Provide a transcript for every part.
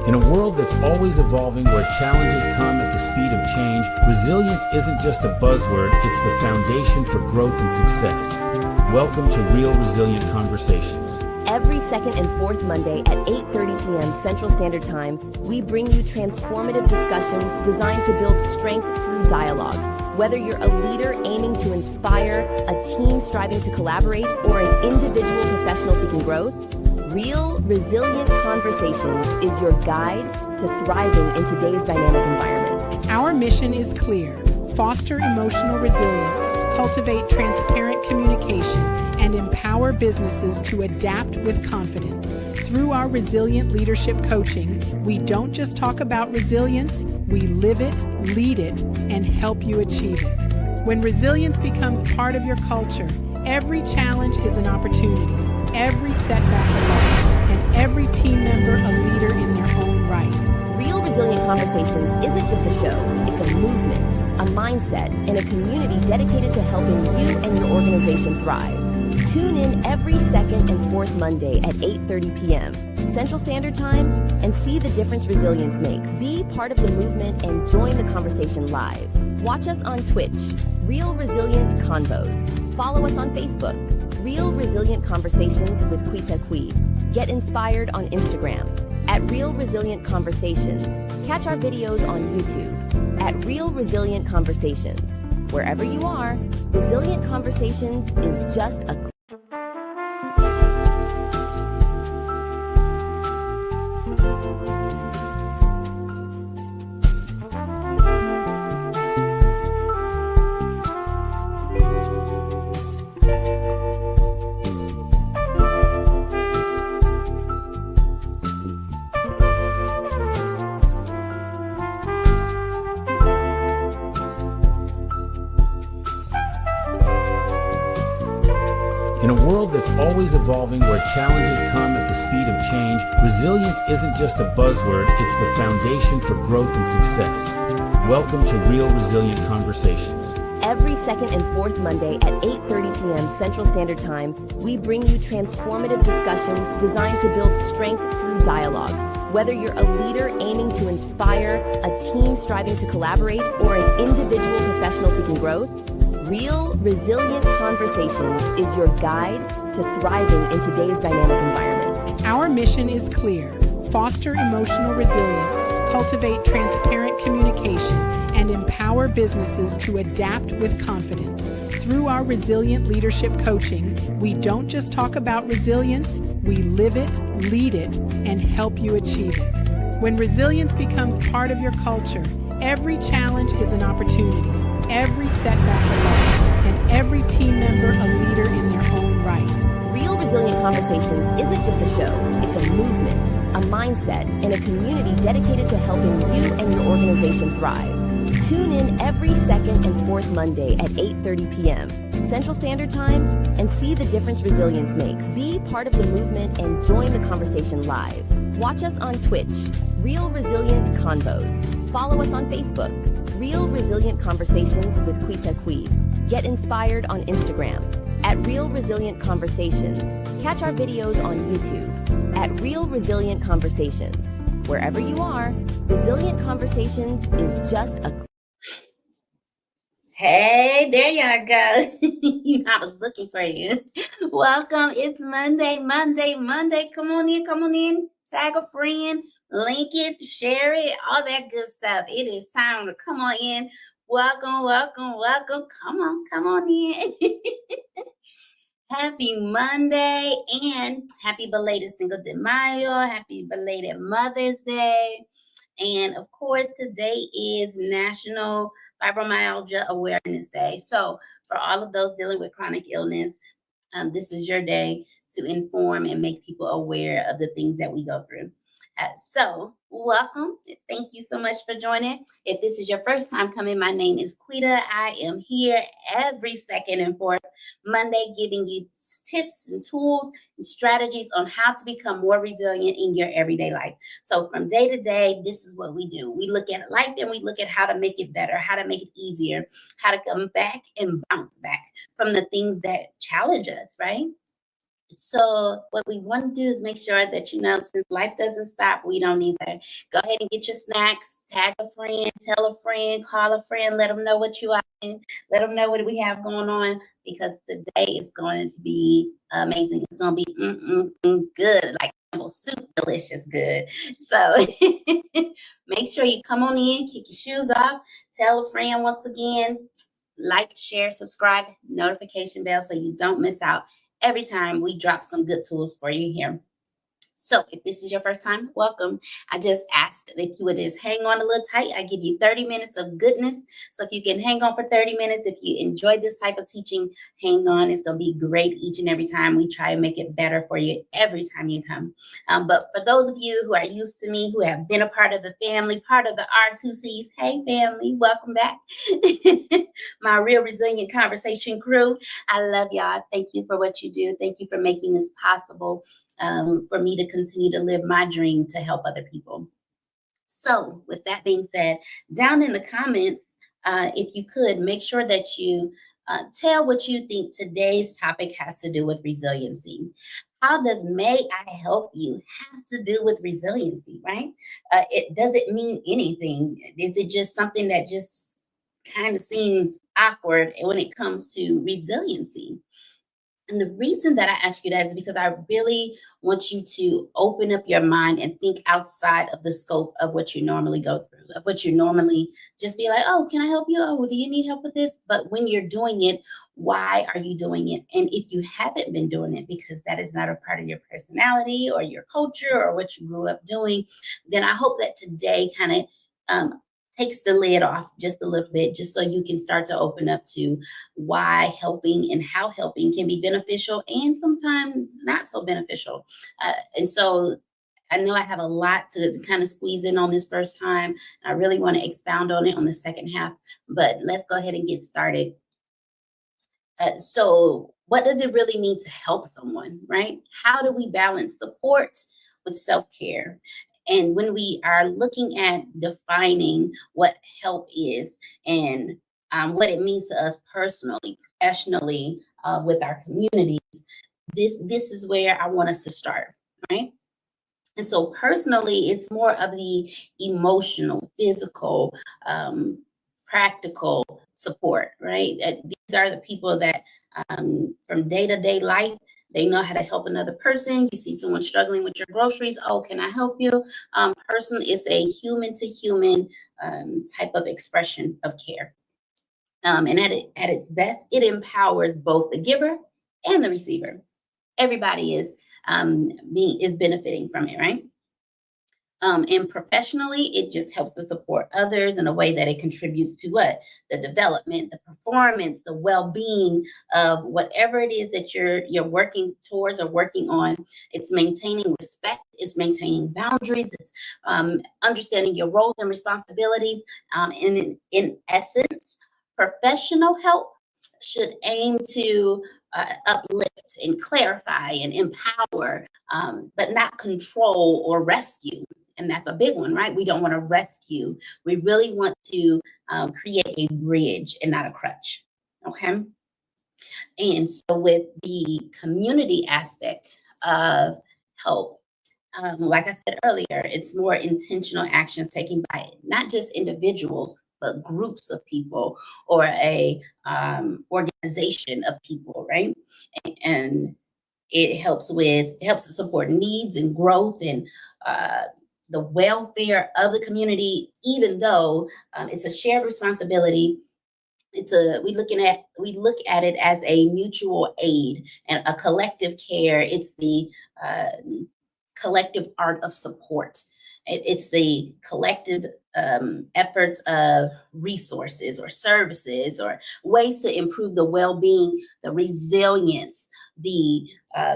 In a world that's always evolving, where challenges come at the speed of change, resilience isn't just a buzzword, it's the foundation for growth and success. Welcome to Real Resilient Conversations. Every second and fourth Monday at 8:30 p.m. Central Standard Time, we bring you transformative discussions designed to build strength through dialogue. Whether you're a leader aiming to inspire, a team striving to collaborate, or an individual professional seeking growth, Real Resilient Conversations is your guide to thriving in today's dynamic environment. Our mission is clear: foster emotional resilience, cultivate transparent communication, and empower businesses to adapt with confidence. Through our resilient leadership coaching, we don't just talk about resilience, we live it, lead it, and help you achieve it. When resilience becomes part of your culture, every challenge is an opportunity, every setback a lesson, and every team member a leader in their own right. Real Resilient Conversations isn't just a show, it's a movement, a mindset, and a community dedicated to helping you and your organization thrive. Tune in every second and fourth Monday at 8:30 p.m. Central Standard Time and see the difference resilience makes. Be part of the movement and join the conversation live. Watch us on Twitch, Real Resilient Convos. Follow us on Facebook, Real Resilient Conversations with Quita. Get inspired on Instagram at Real Resilient Conversations. Catch our videos on YouTube at Real Resilient Conversations. Wherever you are, Resilient Conversations is just a click. In a world that's always evolving, where challenges come at the speed of change, resilience isn't just a buzzword, it's the foundation for growth and success. Welcome to Real Resilient Conversations. Every second and fourth Monday at 8:30 p.m. Central Standard Time, we bring you transformative discussions designed to build strength through dialogue. Whether you're a leader aiming to inspire, a team striving to collaborate, or an individual professional seeking growth, Real Resilient Conversations is your guide to thriving in today's dynamic environment. Our mission is clear: foster emotional resilience, cultivate transparent communication, and empower businesses to adapt with confidence. Through our resilient leadership coaching, we don't just talk about resilience, we live it, lead it, and help you achieve it. When resilience becomes part of your culture, every challenge is an opportunity, every setback a lesson, and every team member a leader in their own right. Real Resilient Conversations isn't just a show, it's a movement, a mindset, and a community dedicated to helping you and your organization thrive. Tune in every second and fourth Monday at 8:30 p.m. Central Standard Time and see the difference resilience makes. Be part of the movement and join the conversation live. Watch us on Twitch, Real Resilient Convos. Follow us on Facebook, Real Resilient Conversations with Quita. Get inspired on Instagram at Real Resilient Conversations. Catch our videos on YouTube at Real Resilient Conversations. Wherever you are, Resilient Conversations is just a click. Hey, there y'all go. I was looking for you. Welcome. It's Monday. Come on in. Tag a friend, link it, share it, all that good stuff. It is time to come on in. Welcome. Come on in. Happy Monday and happy belated Cinco de Mayo. Happy belated Mother's Day. And of course, today is National Fibromyalgia Awareness Day. So for all of those dealing with chronic illness, this is your day to inform and make people aware of the things that we go through. So welcome. Thank you so much for joining. If this is your first time coming, my name is Quita. I am here every second and fourth Monday giving you tips and tools and strategies on how to become more resilient in your everyday life. So from day to day, this is what we do. We look at life and we look at how to make it better, how to make it easier, how to come back and bounce back from the things that challenge us, right? So what we want to do is make sure that, since life doesn't stop, we don't either. Go ahead and get your snacks, tag a friend, tell a friend, call a friend, let them know what you are in, let them know what we have going on, because today is going to be amazing. It's going to be good, like Campbell's soup, delicious good. So make sure you come on in, kick your shoes off, tell a friend once again, like, share, subscribe, notification bell so you don't miss out every time we drop some good tools for you here. So if this is your first time, welcome. I just asked if you would just hang on a little tight. I give you 30 minutes of goodness. So if you can hang on for 30 minutes, if you enjoy this type of teaching, hang on. It's going to be great each and every time. We try and make it better for you every time you come. But for those of you who are used to me, who have been a part of the family, part of the R2Cs, hey family, welcome back. My Real Resilient Conversation crew. I love y'all. Thank you for what you do. Thank you for making this possible. For me to continue to live my dream to help other people. So with that being said, down in the comments, if you could, make sure that you tell what you think today's topic has to do with resiliency. How does May I Help You have to do with resiliency, right? Does it mean anything? Is it just something that just kind of seems awkward when it comes to resiliency? And the reason that I ask you that is because I really want you to open up your mind and think outside of the scope of what you normally go through, of what you normally just be like, oh, can I help you? Oh, do you need help with this? But when you're doing it, why are you doing it? And if you haven't been doing it because that is not a part of your personality or your culture or what you grew up doing, then I hope that today kind of takes the lid off just a little bit, just so you can start to open up to why helping and how helping can be beneficial and sometimes not so beneficial. And so I know I have a lot to kind of squeeze in on this first time. I really want to expound on it on the second half, but let's go ahead and get started. So what does it really mean to help someone, right? How do we balance support with self-care? And when we are looking at defining what help is and what it means to us personally, professionally, with our communities, this is where I want us to start, right? And so personally, it's more of the emotional, physical, practical support, right? These are the people that from day-to-day life, they know how to help another person. You see someone struggling with your groceries. Oh, can I help you? Person is a human-to-human type of expression of care. And at its best, it empowers both the giver and the receiver. Everybody is benefiting from it, right? And professionally, it just helps to support others in a way that it contributes to what? The development, the performance, the well-being of whatever it is that you're working towards or working on. It's maintaining respect, it's maintaining boundaries, it's understanding your roles and responsibilities. And in essence, professional help should aim to uplift and clarify and empower, but not control or rescue. And that's a big one, right? We don't want to rescue. We really want to create a bridge and not a crutch, okay? And so with the community aspect of help, like I said earlier, it's more intentional actions taken by not just individuals, but groups of people or a organization of people, right? And it helps to support needs and growth and the welfare of the community, even though it's a shared responsibility. We look at it as a mutual aid and a collective care. It's the collective art of support. It's the collective efforts of resources or services or ways to improve the well-being, the resilience, the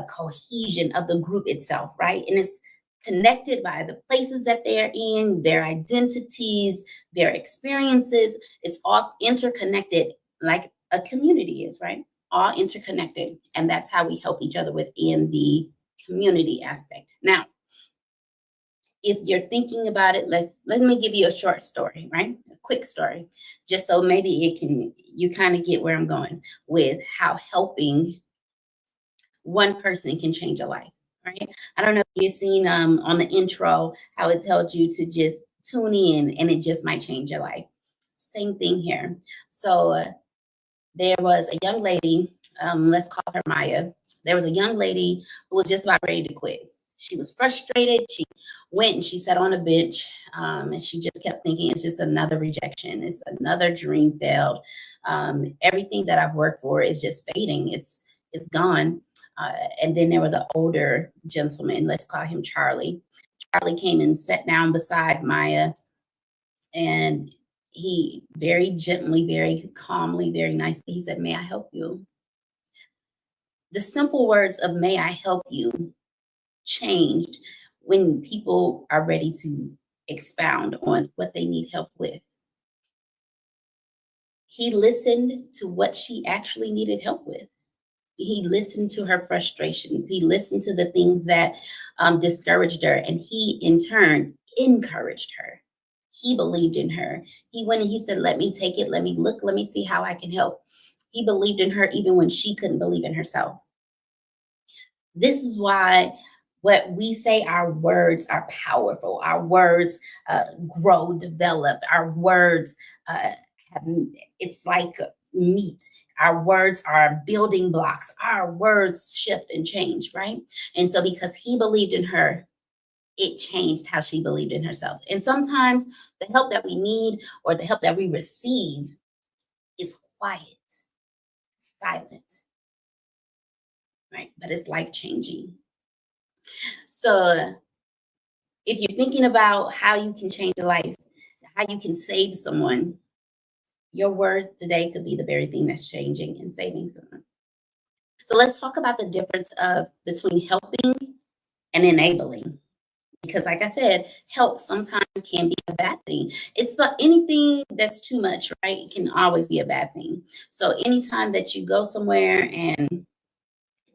cohesion of the group itself, right? And it's connected by the places that they're in, their identities, their experiences. It's all interconnected like a community is, right? All interconnected. And that's how we help each other within the community aspect. Now, if you're thinking about it, let me give you a short story, right? A quick story, just so maybe you kind of get where I'm going with how helping one person can change a life, right? I don't know if you've seen on the intro how it tells you to just tune in and it just might change your life. Same thing here. So there was a young lady, let's call her Maya. There was a young lady who was just about ready to quit. She was frustrated. She went and she sat on a bench, and she just kept thinking, it's just another rejection. It's another dream failed. Everything that I've worked for is just fading. It's gone. And then there was an older gentleman, let's call him Charlie. Charlie came and sat down beside Maya, and he very gently, very calmly, very nicely, he said, "May I help you?" The simple words of "may I help you" changed when people are ready to expound on what they need help with. He listened to what she actually needed help with. He listened to her frustrations. He listened to the things that discouraged her, and he, in turn, encouraged her. He believed in her. He went and he said, "Let me take it. Let me look. Let me see how I can help." He believed in her even when she couldn't believe in herself. This is why what we say, our words are powerful. Our words grow, develop. Our words it's like meat. Our words are building blocks. Our words shift and change, right? And so because he believed in her, it changed how she believed in herself. And sometimes the help that we need or the help that we receive is quiet, silent, right? But it's life changing. So if you're thinking about how you can change a life, how you can save someone, your words today could be the very thing that's changing and saving someone. So let's talk about the difference between helping and enabling. Because like I said, help sometimes can be a bad thing. It's not anything that's too much, right? It can always be a bad thing. So anytime that you go somewhere and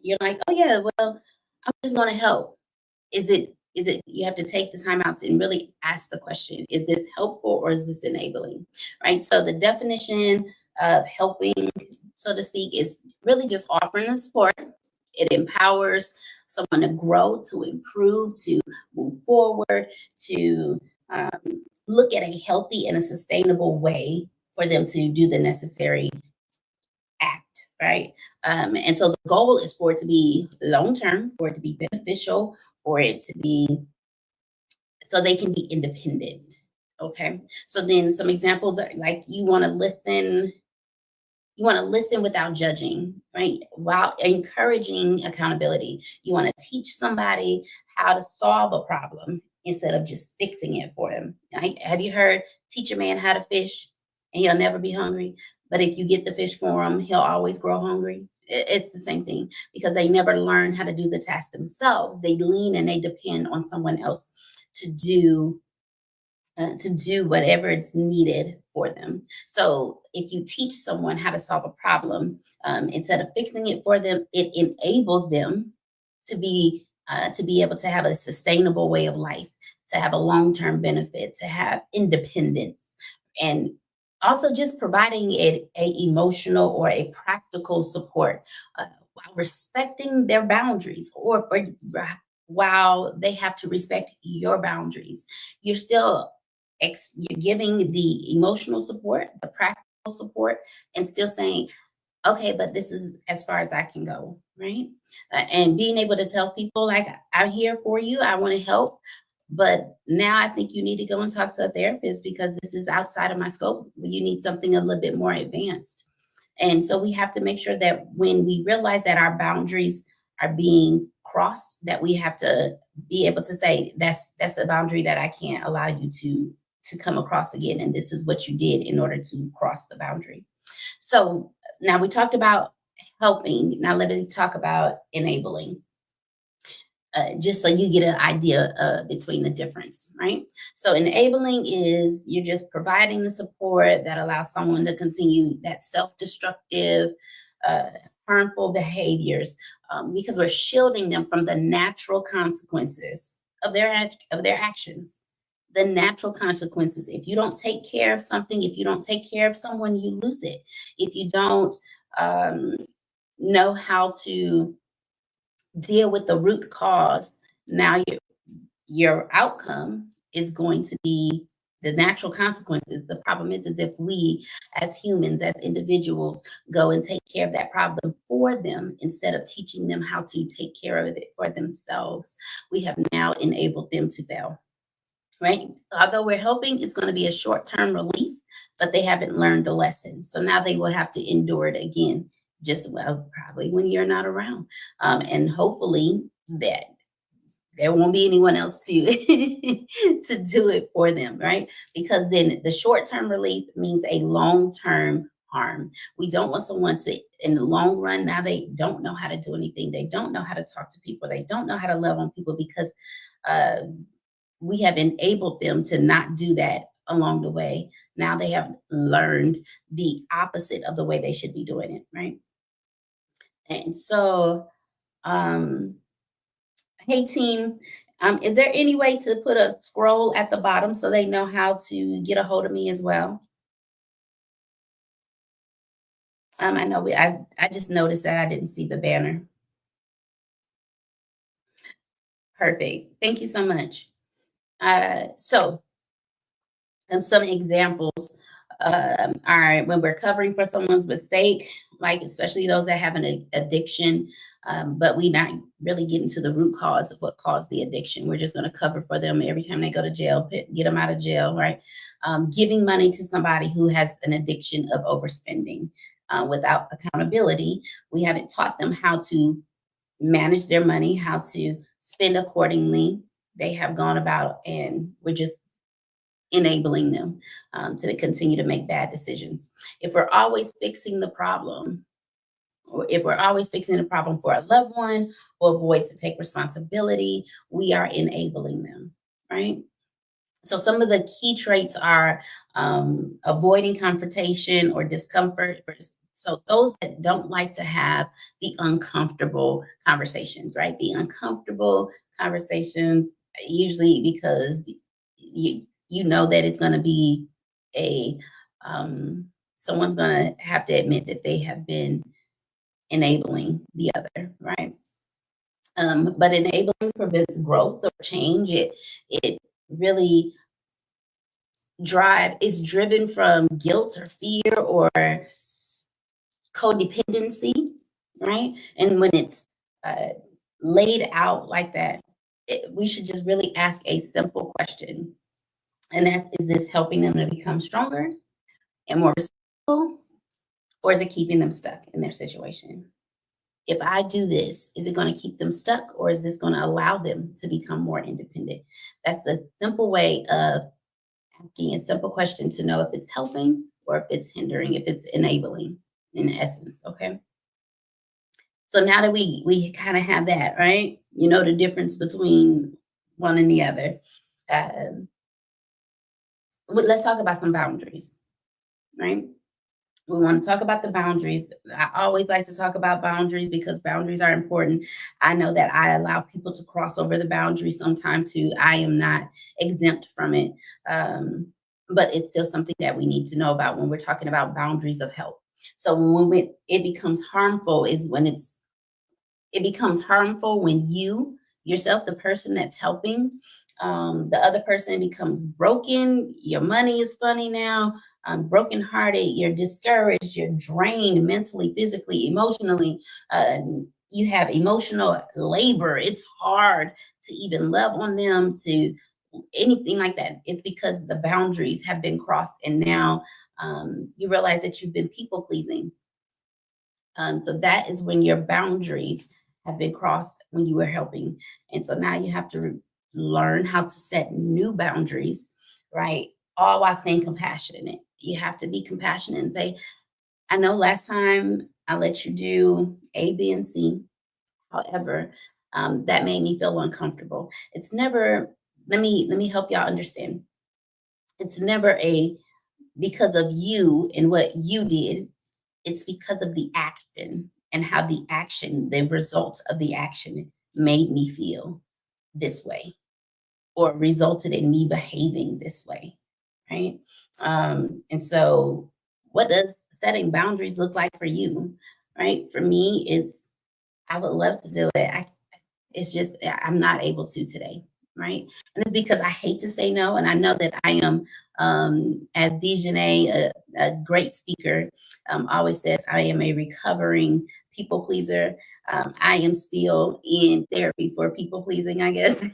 you're like, "Oh yeah, well, I'm just going to help." Is it you have to take the time out and really ask the question, is this helpful or is this enabling? Right? So the definition of helping, so to speak, is really just offering the support. It empowers someone to grow, to improve, to move forward, to look at a healthy and a sustainable way for them to do the necessary act, right? And so the goal is for it to be long term, for it to be beneficial, for it to be so they can be independent. Okay. So then some examples are like you want to listen without judging, right? While encouraging accountability. You want to teach somebody how to solve a problem instead of just fixing it for them. Right? Have you heard teach a man how to fish and he'll never be hungry? But if you get the fish for him, he'll always grow hungry. It's the same thing because they never learn how to do the task themselves. They lean and they depend on someone else to do whatever it's needed for them. So if you teach someone how to solve a problem, instead of fixing it for them, it enables them to be able to have a sustainable way of life, to have a long-term benefit, to have independence, and also just providing a emotional or a practical support while respecting their boundaries, or while they have to respect your boundaries. You're still you're giving the emotional support, the practical support, and still saying, "Okay, but this is as far as I can go," right? And being able to tell people, like, "I'm here for you. I want to help. But now I think you need to go and talk to a therapist because this is outside of my scope. You need something a little bit more advanced." And so we have to make sure that when we realize that our boundaries are being crossed, that we have to be able to say, that's the boundary that I can't allow you to come across again. And this is what you did in order to cross the boundary. So now we talked about helping. Now let me talk about enabling. Just so you get an idea between the difference, right? So enabling is you're just providing the support that allows someone to continue that self-destructive, harmful behaviors because we're shielding them from the natural consequences of their actions. The natural consequences. If you don't take care of something, if you don't take care of someone, you lose it. If you don't know how to deal with the root cause, now your outcome is going to be the natural consequences. The problem is if we as humans, as individuals, go and take care of that problem for them instead of teaching them how to take care of it for themselves, we have now enabled them to fail, right? Although we're hoping it's going to be a short-term relief, but they haven't learned the lesson. So now they will have to endure it again, just well, probably when you're not around. And hopefully that there won't be anyone else to to do it for them, right? Because then the short-term relief means a long-term harm. We don't want someone to, in the long run, now they don't know how to do anything. They don't know how to talk to people. They don't know how to love on people because we have enabled them to not do that along the way. Now they have learned the opposite of the way they should be doing it, right? And so, hey team, is there any way to put a scroll at the bottom so they know how to get a hold of me as well? I know I just noticed that I didn't see the banner. Perfect. Thank you so much. So some examples are when we're covering for someone's mistake, like especially those that have an addiction, but we not really getting to the root cause of what caused the addiction. We're just going to cover for them every time they go to jail, get them out of jail, right? Giving money to somebody who has an addiction of overspending without accountability. We haven't taught them how to manage their money, how to spend accordingly. They have gone about and we're just enabling them to continue to make bad decisions. If we're always fixing the problem, or if we're always fixing the problem for a loved one or avoid to take responsibility, we are enabling them, right? So some of the key traits are avoiding confrontation or discomfort. So those that don't like to have the uncomfortable conversations, right? The uncomfortable conversations, usually because you know that it's going to be a someone's going to have to admit that they have been enabling the other, right? But enabling prevents growth or change. It really is driven from guilt or fear or codependency, right? And when it's laid out like that, we should just really ask a simple question. And that is this helping them to become stronger and more responsible, or is it keeping them stuck in their situation? If I do this, is it going to keep them stuck, or is this going to allow them to become more independent? That's the simple way of asking a simple question to know if it's helping or if it's hindering, if it's enabling in essence, okay? So now that we kind of have that, right? You know the difference between one and the other. Let's talk about some boundaries, right? We want to talk about the boundaries. I always like to talk about boundaries because boundaries are important. I know that I allow people to cross over the boundary sometime too. I am not exempt from it. But it's still something that we need to know about when we're talking about boundaries of help. So when it becomes harmful is when it becomes harmful when you yourself, the person that's helping, the other person becomes broken. Your money is funny now. Brokenhearted, you're discouraged, you're drained mentally, physically, emotionally. You have emotional labor. It's hard to even love on them, to anything like that. It's because the boundaries have been crossed, and now you realize that you've been people pleasing. So that is when your boundaries have been crossed when you were helping. And so now you have to learn how to set new boundaries, right? All while staying compassionate. You have to be compassionate and say, I know last time I let you do A, B, and C. However, that made me feel uncomfortable. It's never, let me help y'all understand. It's never because of you and what you did. It's because of the action and how the result of the action made me feel this way or resulted in me behaving this way, right? And so what does setting boundaries look like for you, right? For me, I would love to do it. it's just, I'm not able to today, right? And it's because I hate to say no. And I know that I am, as Dejanay, a great speaker, always says, I am a recovering people pleaser. I am still in therapy for people pleasing, I guess.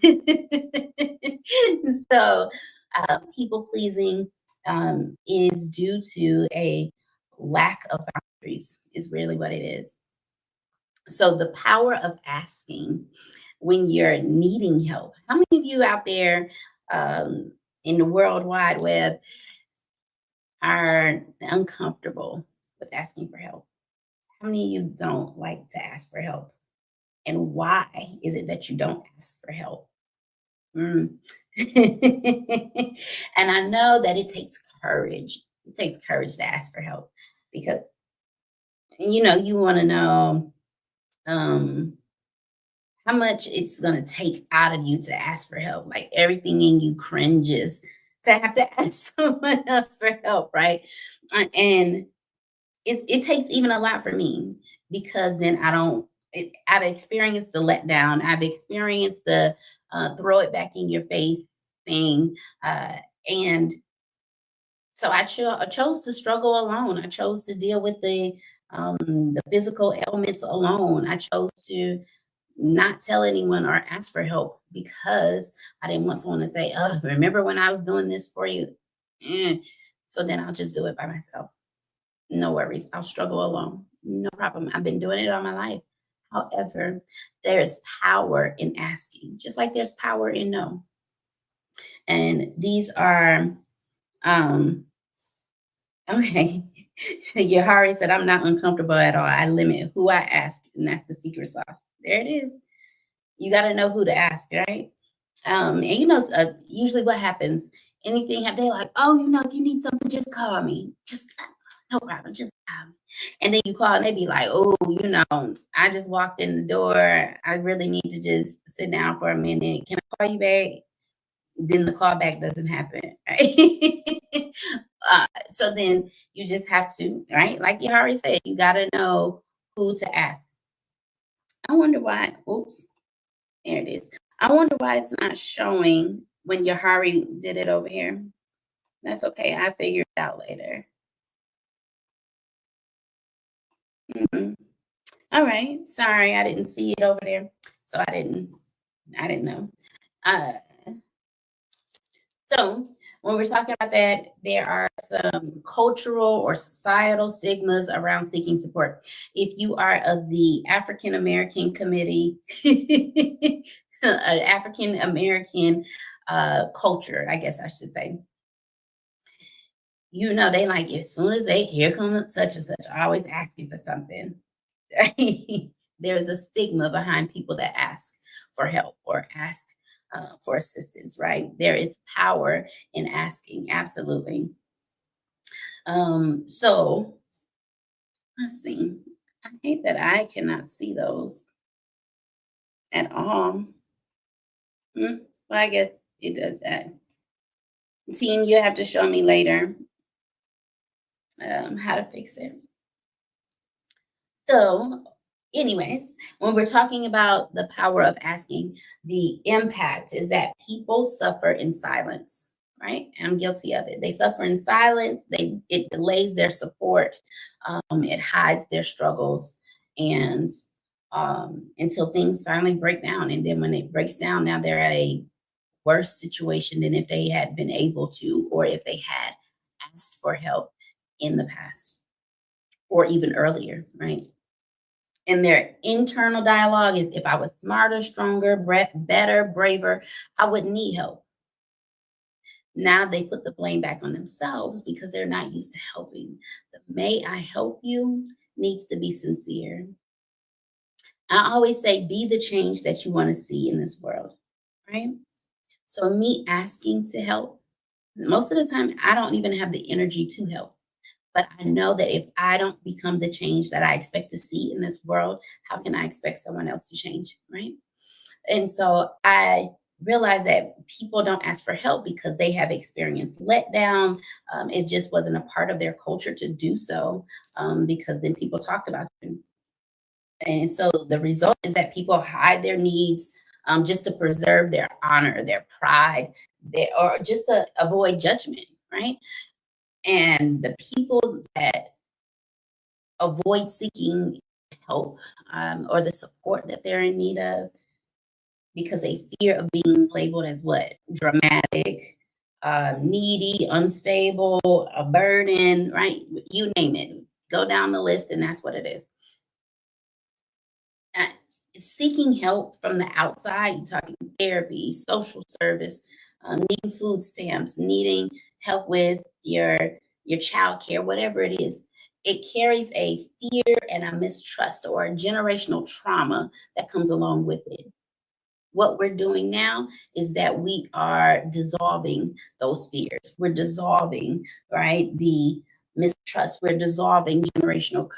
So people pleasing is due to a lack of boundaries, is really what it is. So the power of asking when you're needing help. How many of you out there in the World Wide Web are uncomfortable with asking for help? How many of you don't like to ask for help? And why is it that you don't ask for help? And I know that it takes courage. It takes courage to ask for help because, you want to know how much it's going to take out of you to ask for help. Like everything in you cringes to have to ask someone else for help, right? And it takes even a lot for me because then I've experienced the letdown. I've experienced the throw it back in your face thing. And so I chose to struggle alone. I chose to deal with the physical ailments alone. I chose to not tell anyone or ask for help because I didn't want someone to say, "Oh, remember when I was doing this for you?" So then I'll just do it by myself. No worries. I'll struggle alone. No problem. I've been doing it all my life. However, there's power in asking, just like there's power in no. And these are, okay. Yahari said, I'm not uncomfortable at all. I limit who I ask, and that's the secret sauce. There it is. You got to know who to ask, right? And usually what happens, they're like, oh, if you need something, just call me. Just no problem, just call me. And then you call and they be like, oh, I just walked in the door. I really need to just sit down for a minute. Can I call you back? Then the call back doesn't happen, right? So then you just have to, right? Like you already said, you got to know who to ask. I wonder why, oops, there it is. I wonder why it's not showing when Yahari did it over here. That's okay. I figured it out later. All right. Sorry, I didn't see it over there. So I didn't know. So when we're talking about that, there are some cultural or societal stigmas around seeking support. If you are of the African American committee, African American culture, I guess I should say, they like as soon as here comes such and such, always asking for something. There's a stigma behind people that ask for help or ask for assistance, right? There is power in asking, absolutely. So let's see. I hate that I cannot see those at all. Well, I guess it does that. Team, you have to show me later how to fix it. So anyways, when we're talking about the power of asking, the impact is that people suffer in silence, right? And I'm guilty of it. They suffer in silence. It delays their support. It hides their struggles, and until things finally break down. And then when it breaks down, now they're at a worse situation than if they had been able to, or if they had asked for help in the past, or even earlier, right? And their internal dialogue is, if I was smarter, stronger, better, braver, I wouldn't need help. Now they put the blame back on themselves because they're not used to helping. The "may I help you" needs to be sincere. I always say, be the change that you want to see in this world, right? So me asking to help, most of the time, I don't even have the energy to help. But I know that if I don't become the change that I expect to see in this world, how can I expect someone else to change, right? And so I realize that people don't ask for help because they have experienced letdown. It just wasn't a part of their culture to do so, because then people talked about it. And so the result is that people hide their needs just to preserve their honor, their pride, or just to avoid judgment, right? And the people that avoid seeking help or the support that they're in need of because they fear of being labeled as what? Dramatic, needy, unstable, a burden, right? You name it. Go down the list, and that's what it is. Uh, Seeking help from the outside, you're talking therapy, social service, needing food stamps, needing help with your child care, whatever it is, it carries a fear and a mistrust or a generational trauma that comes along with it. What we're doing now is that we are dissolving those fears. We're dissolving, right, the mistrust. We're dissolving generational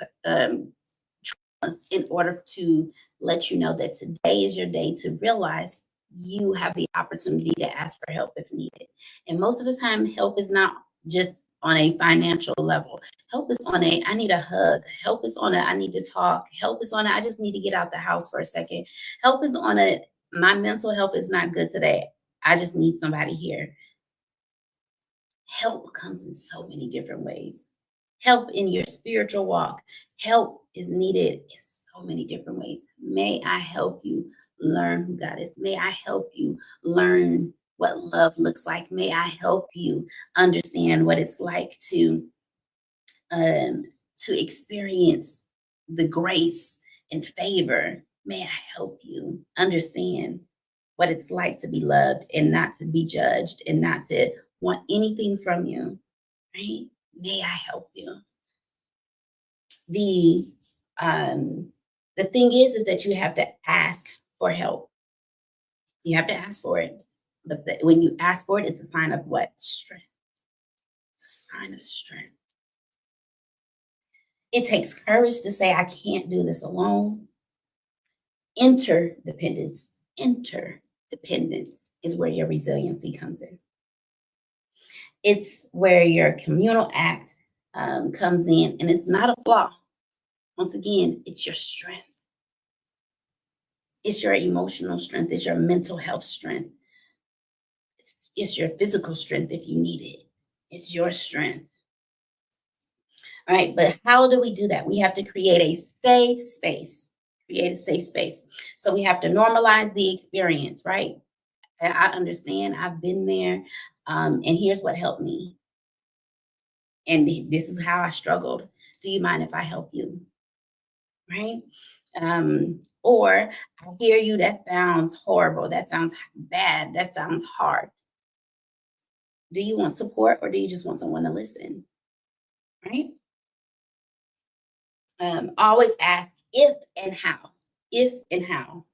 in order to let you know that today is your day to realize you have the opportunity to ask for help if needed. And most of the time, help is not just on a financial level. Help is on a, I need a hug. Help is on a, I need to talk. Help is on a, I just need to get out the house for a second. Help is on a, my mental health is not good today. I just need somebody here. Help comes in so many different ways. Help in your spiritual walk. Help is needed in so many different ways. May I help you learn who God is? May I help you learn what love looks like? May I help you understand what it's like to experience the grace and favor? May I help you understand what it's like to be loved and not to be judged and not to want anything from you, right? May I help you? The the thing is that you have to ask for help. You have to ask for it. But when you ask for it, it's a sign of what? Strength. It's a sign of strength. It takes courage to say, I can't do this alone. Interdependence is where your resiliency comes in. It's where your communal act comes in, and it's not a flaw. Once again, it's your strength. It's your emotional strength. It's your mental health strength. It's your physical strength if you need it. It's your strength. All right, but how do we do that? We have to create a safe space. Create a safe space. So we have to normalize the experience, right? I understand. I've been there. And here's what helped me. And this is how I struggled. Do you mind if I help you? Right? Or I hear you, that sounds horrible. That sounds bad. That sounds hard. Do you want support or do you just want someone to listen? Right? Always ask if and how. If and how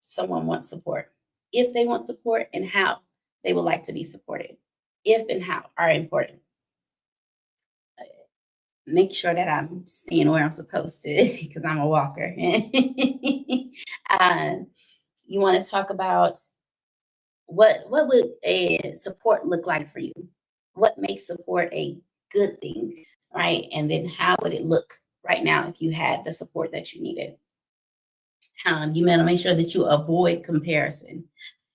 someone wants support. If they want support and how they would like to be supported. If and how are important. Make sure that I'm staying where I'm supposed to because I'm a walker. You want to talk about what would a support look like for you? What makes support a good thing, right? And then how would it look right now if you had the support that you needed? You want to make sure that you avoid comparison.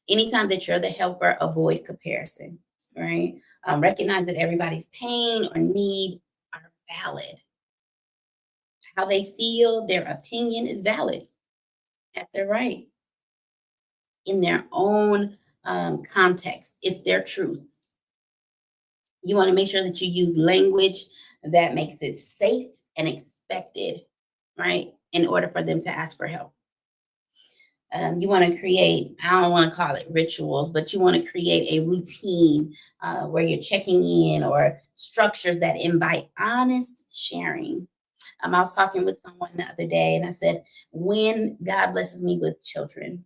Anytime that you're the helper, avoid comparison, right? Recognize that everybody's pain or need are valid. How they feel, their opinion is valid. That's their right. In their own context, it's their truth. You want to make sure that you use language that makes it safe and expected, right? In order for them to ask for help. You want to create, I don't want to call it rituals, but you want to create a routine where you're checking in or structures that invite honest sharing. I was talking with someone the other day and I said, when God blesses me with children,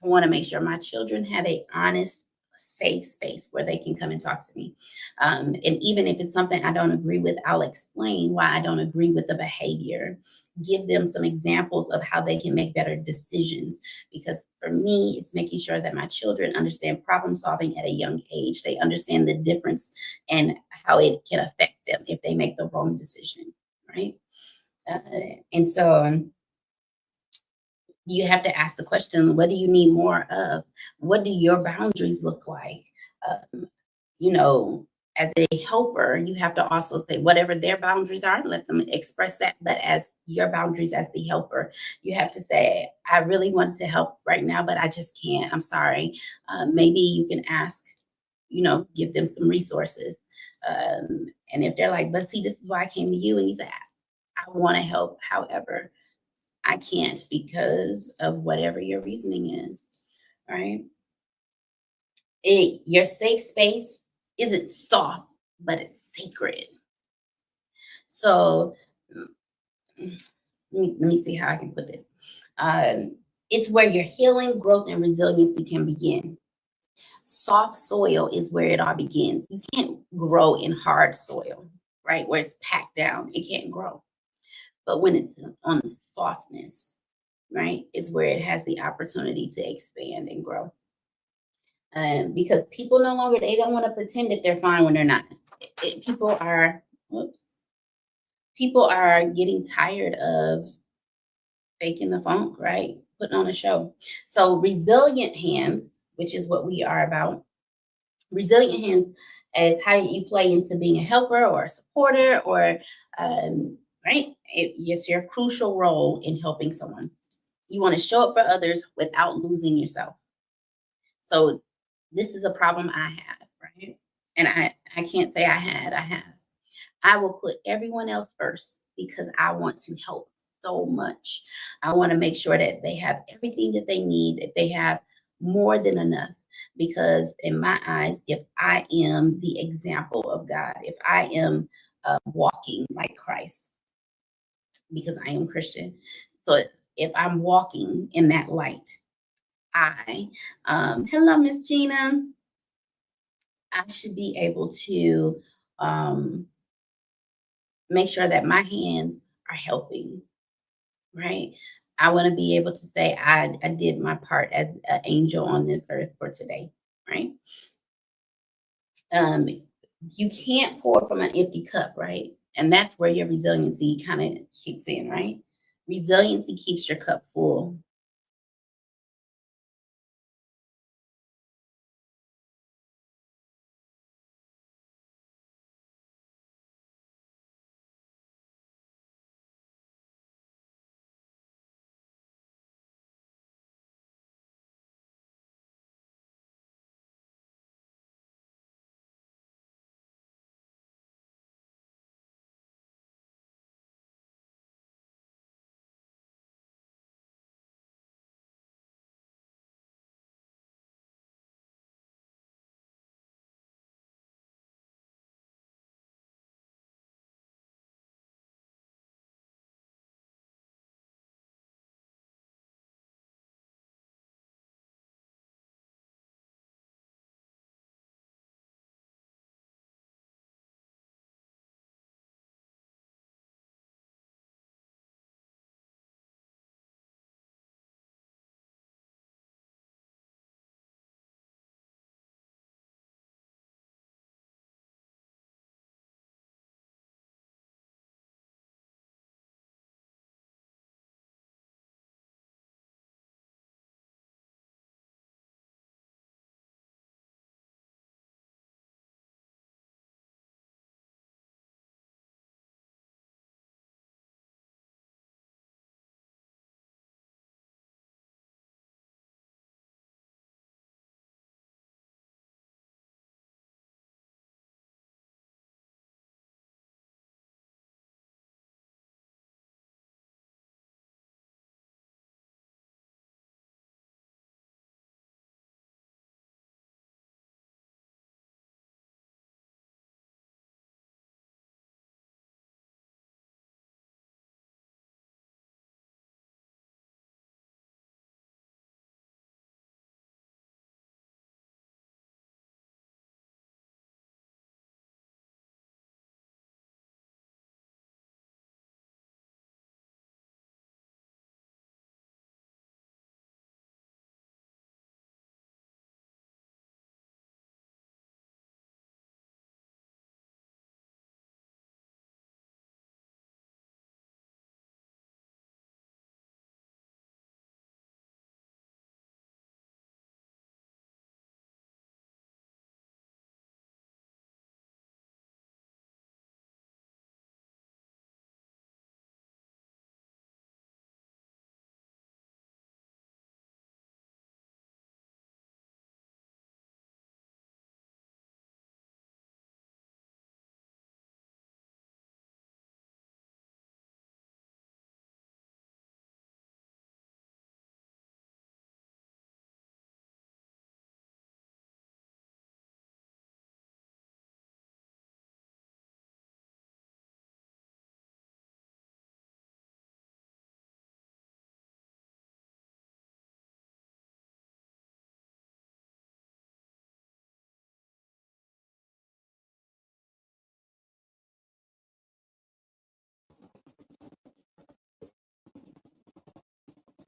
I want to make sure my children have a honest, safe space where they can come and talk to me. And even if it's something I don't agree with, I'll explain why I don't agree with the behavior. Give them some examples of how they can make better decisions. Because for me, it's making sure that my children understand problem solving at a young age. They understand the difference and how it can affect them if they make the wrong decision, right? And so You have to ask the question, what do you need more of? What do your boundaries look like? Um, you know, as a helper, you have to also say whatever their boundaries are, let them express that. But as your boundaries as the helper, you have to say, I really want to help right now, but I just can't. I'm sorry. Maybe you can ask, give them some resources. And if they're like, but see, this is why I came to you, and you say, I want to help. However, I can't because of whatever your reasoning is, right? Your safe space isn't soft, but it's sacred. So let me see how I can put this. It's where your healing, growth, and resiliency can begin. Soft soil is where it all begins. You can't grow in hard soil, right? Where it's packed down, it can't grow. But when it's on the softness, right, is where it has the opportunity to expand and grow. Because people no longer, they don't want to pretend that they're fine when they're not. Whoops, people are getting tired of faking the funk, right? Putting on a show. So resilient hands, which is what we are about. Resilient hands is how you play into being a helper or a supporter, or right? It's your crucial role in helping someone. You want to show up for others without losing yourself. So this is a problem I have, right? And I can't say I have. I will put everyone else first because I want to help so much. I want to make sure that they have everything that they need, that they have more than enough. Because in my eyes, if I am the example of God, if I am walking like Christ, because I am Christian, so if I'm walking in that light, hello, Miss Gina, I should be able to um, make sure that my hands are helping, right? I want to be able to say I did my part as an angel on this earth for today, right? Um, you can't pour from an empty cup, right? And that's where your resiliency kind of kicks in, right? Resiliency keeps your cup full.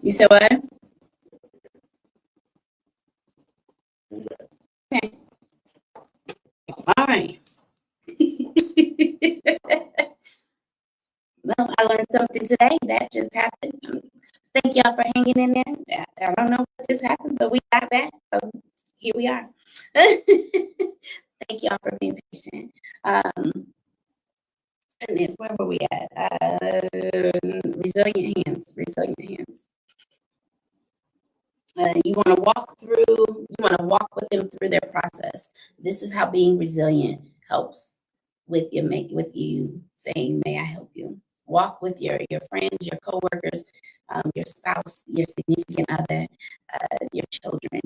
You said what? Okay. All right. Well, I learned something today. That just happened. Thank y'all for hanging in there. I don't know what just happened, but we got back. So here we are. Thank y'all for being patient. Goodness, where were we at? Resilient hands. Resilient hands. You want to walk with them through their process. This is how being resilient helps with you saying, "May I help you?" Walk with your friends, your coworkers, your spouse, your significant other, your children.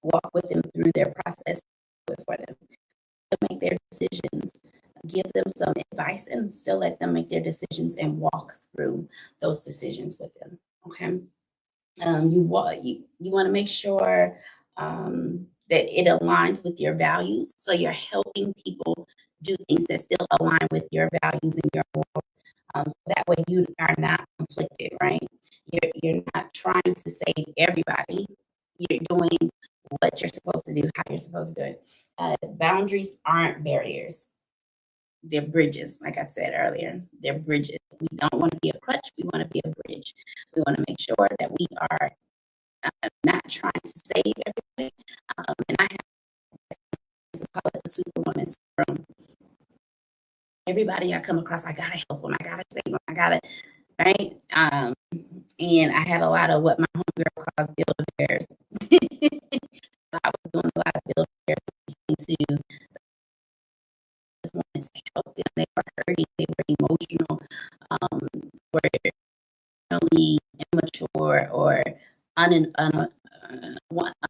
Walk with them through their process for them to make their decisions. Give them some advice and still let them make their decisions and walk through those decisions with them. Okay. You want to make sure that it aligns with your values. So you're helping people do things that still align with your values and your morals. So that way you are not conflicted, right? You're not trying to save everybody. You're doing what you're supposed to do, how you're supposed to do it. Boundaries aren't barriers. They're bridges, like I said earlier. They're bridges. We don't want to be a crutch. We want to be a bridge. We want to make sure that we are not trying to save everybody. And I have to call it the superwoman syndrome. Everybody I come across, I gotta help them. I gotta save them. I gotta, right? And I had a lot of what my homegirl calls build-a-bears. I was doing a lot of build-a-bears to just wanted to help them. They were hurting. They were emotional. Were emotionally immature or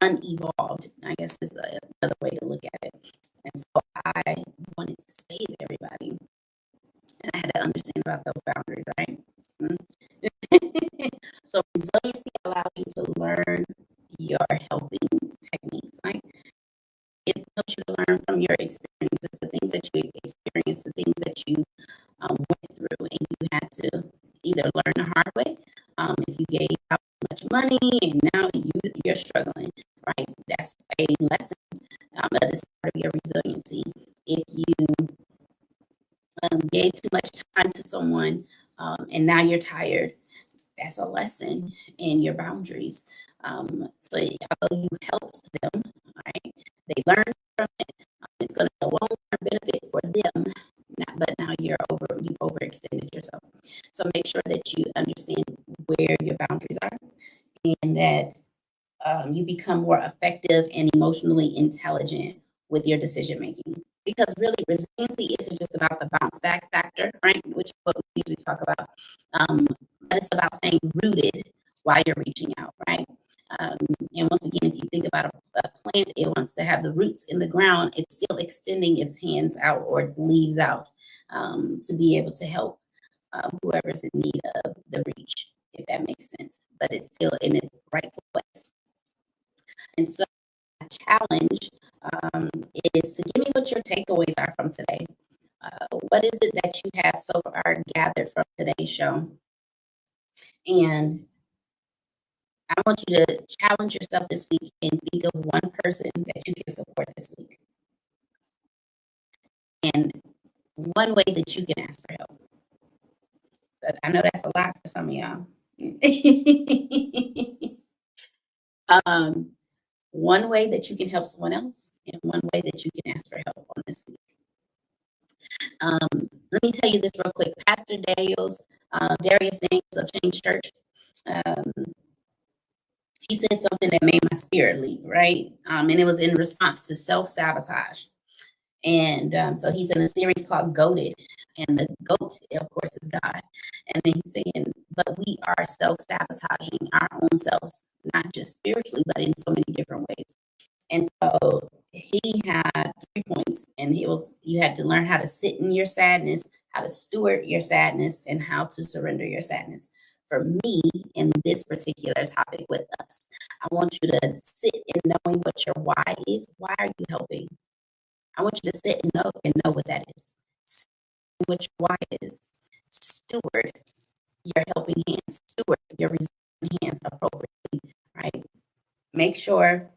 unevolved, I guess is another way to look at it. And so I wanted to save everybody. And I had to understand about those boundaries, right? So resiliency allows you to learn your helping techniques. Like it helps you to learn from your experiences, the things that you experienced, the things that you went through, and you had to either learn the hard way. If you gave out much money and now you're struggling, right? That's a lesson. That is part of your resiliency. If you gave too much time to someone and now you're tired, that's a lesson in your boundaries. So although you helped them, right? They learned from it. It's going to be a long-term benefit for them. But now you've overextended yourself. So make sure that you understand where your boundaries are and that you become more effective and emotionally intelligent with your decision making. Because really, resiliency isn't just about the bounce back factor, right? Which is what we usually talk about. But it's about staying rooted while you're reaching out, right? And once again, if you think about a plant, it wants to have the roots in the ground. It's still extending its hands out or its leaves out to be able to help whoever's in need of the reach, if that makes sense. But it's still in its rightful place. And so my challenge is to give me what your takeaways are from today. What is it that you have so far gathered from today's show? And I want you to challenge yourself this week and think of one person that you can support this week. And one way that you can ask for help. So I know that's a lot for some of y'all. One way that you can help someone else and one way that you can ask for help on this week. Let me tell you this real quick. Pastor Darius Daniels of Change Church, he said something that made my spirit leap, right? And it was in response to self-sabotage. And so he's in a series called Goated. And the goat, of course, is God. And then he's saying, but we are self-sabotaging our own selves, not just spiritually, but in so many different ways. And so he had 3 points, and you had to learn how to sit in your sadness, how to steward your sadness, and how to surrender your sadness. For me, in this particular topic with us, I want you to sit in knowing what your why is. Why are you helping? I want you to sit and know what that is. What your why is. Steward your helping hands. Steward your resilience. hands appropriately, right? Make sure,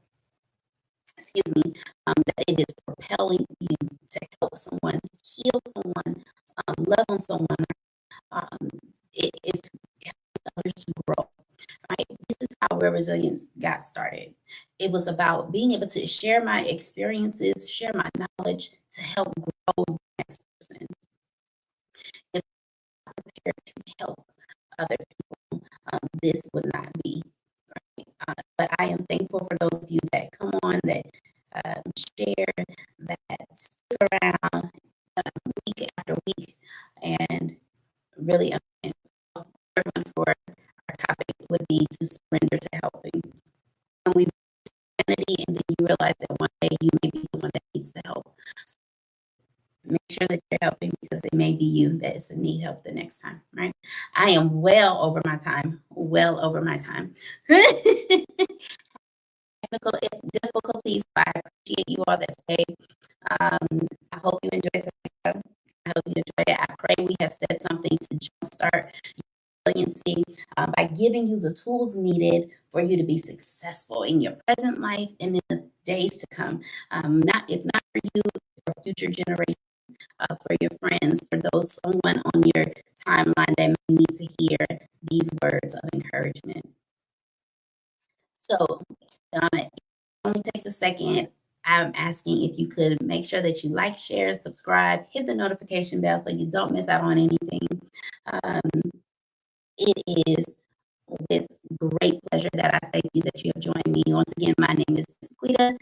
that it is propelling you to help someone, heal someone, love on someone. It is helping others to grow, right? This is how Real Resilience got started. It was about being able to share my experiences, share my knowledge to help grow the next person. If I'm prepared to help other people, this would not be right. But I am thankful for those of you that come on, that share, that stick around week after week, and really third one for our topic would be to surrender to helping. When we humanity, and then you realize that one day you may be the one that needs the help. So make sure that you're helping, because it may be you that is in need help the next time, right? I am well over my time. Technical difficulties, but I appreciate you all that stay. I hope you enjoyed it. I hope you enjoyed it. I pray we have said something to jumpstart resiliency by giving you the tools needed for you to be successful in your present life and in the days to come. If not for you, for future generations, for your friends, for someone on your timeline that may need to hear these words of encouragement. So it only takes a second. I'm asking if you could make sure that you like, share, subscribe, hit the notification bell so you don't miss out on anything. It is with great pleasure that I thank you that you have joined me. Once again, my name is Miss Quita.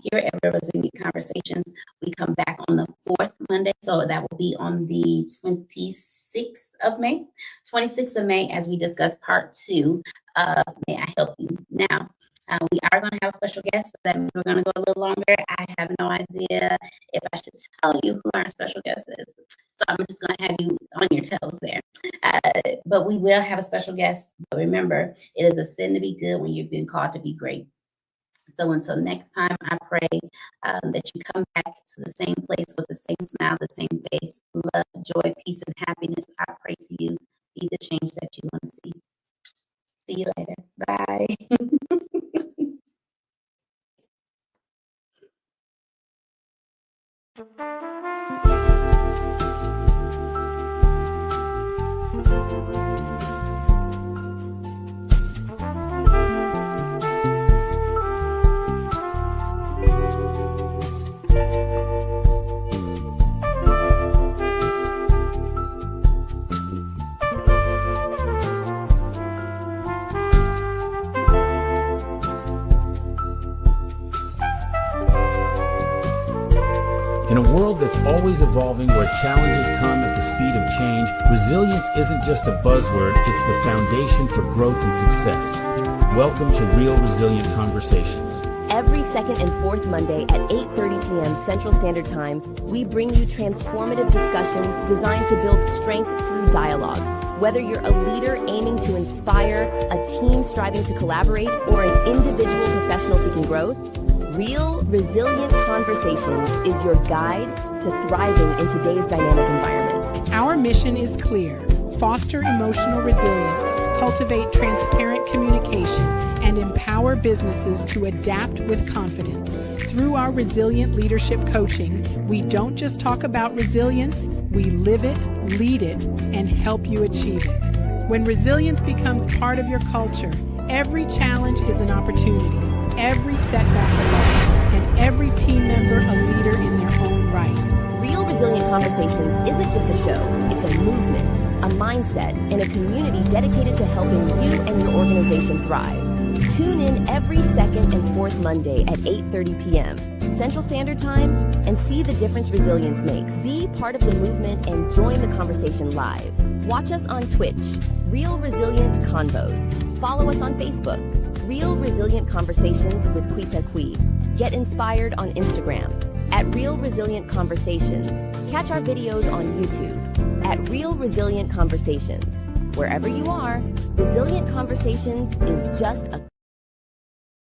Here at Real Resilient Conversations, we come back on the 4th Monday, so that will be on the 26th of May. 26th of May, as we discuss part 2 of May I Help You. Now, we are going to have a special guest. So that means we're going to go a little longer. I have no idea if I should tell you who our special guest is. So I'm just going to have you on your toes there. But we will have a special guest. But remember, it is a sin to be good when you've been called to be great. So until next time, I pray that you come back to the same place with the same smile, the same face, love, joy, peace, and happiness. I pray to you, be the change that you want to see. See you later. Bye. In a world that's always evolving, where challenges come at the speed of change, resilience isn't just a buzzword, it's the foundation for growth and success. Welcome to Real Resilient Conversations. Every second and fourth Monday at 8:30 p.m. Central Standard Time, we bring you transformative discussions designed to build strength through dialogue. Whether you're a leader aiming to inspire, a team striving to collaborate, or an individual professional seeking growth, Real Resilient Conversations is your guide to thriving in today's dynamic environment. Our mission is clear: foster emotional resilience, cultivate transparent communication, and empower businesses to adapt with confidence. Through our resilient leadership coaching, we don't just talk about resilience, we live it, lead it, and help you achieve it. When resilience becomes part of your culture, every challenge is an opportunity, every setback a lesson, and every team member a leader in their own right. Real Resilient Conversations isn't just a show, it's a movement, a mindset, and a community dedicated to helping you and your organization thrive. Tune in every second and fourth Monday at 8:30 p.m. Central Standard Time and see the difference resilience makes. Be part of the movement and join the conversation live. Watch us on Twitch, Real Resilient Convos. Follow us on Facebook, Real Resilient Conversations with Quita Qui. Get inspired on Instagram at Real Resilient Conversations. Catch our videos on YouTube at Real Resilient Conversations. Wherever you are, Resilient Conversations is just a